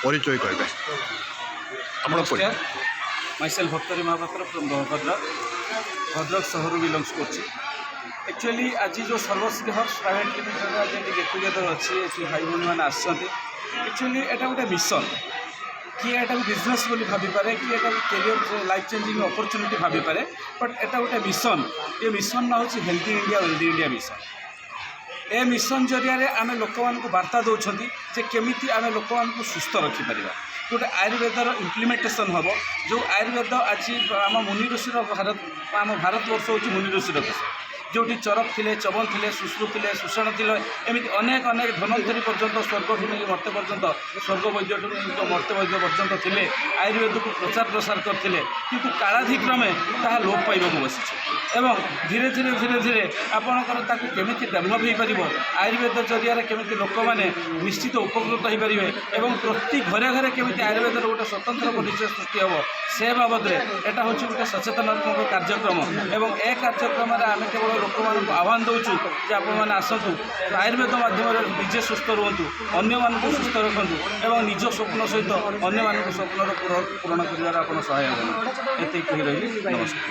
পরিচয় করবে আপনার নমস্কার মাইসেল ভক্তরী মহাপাত্র ফ্রম ভদ্রক সহর বিলংস করছি। एक्चुअली आज जो सर्वश्री हर्ष प्राइवेट लिमिटेड आज गेट टुगेदर अच्छी ये भाई भाई मैंने आसछन्ति। एक्चुअली एटा गोटे मिशन किए एटा बिजनेस बोली भाभी पारे कि एटा कैरियर लाइफ चेंजिंग अपॉर्चुनिटी भाभी पारे बट एटा गोटे मिशन। ये मिशन ना होची healthy India wealthy India mission. ए मिशन जरिया आम लोक मानक वार्ता दौरान जे केमिति आम लोक मानक सुस्थ रखिपर गोटे आयुर्वेदर इम्प्लीमेंटेशन हम जो आयुर्वेद आज आम मुनि ऋषि आम भारतवर्ष हूँ मुनि ऋषि देश जोटी चरक थे चबन थे सुश्रु थे सुषण थे एमती अनेक अनेक धनवंतरी पर्यंत स्वर्ग मर्त्य पर्यंत स्वर्ग वैद्य मर्त्य वैद्य पर्यंत थे आयुर्वेद को प्रचार प्रसार करते किंतु कालाधिक्रमे ताहा लोप पाइबा बसी एवं धीरे धीरे धीरे धीरे आपणकर केमी डेभलप हो पार आयुर्वेद जरिया केमी लोक मैंने निश्चित उपकृत हो पारे और प्रति घरे घरे केमी आयुर्वेदर गोटे स्वतंत्र परिचय सृष्टि हम से बाबद एटा हूँ गोटे सचेतनात्मक कार्यक्रम एवं ए कार्यक्रम आम केवल लोक मान आह्वान दौचु जे आपने आसतु आयुर्वेद माध्यम निजे सुस्थ रुहतु अन्य मानक सुस्थ रखु और निज स्वप्न सहित अन्य मानक स्वप्नर पूरण कर सहाय एत कही रही। नमस्कार।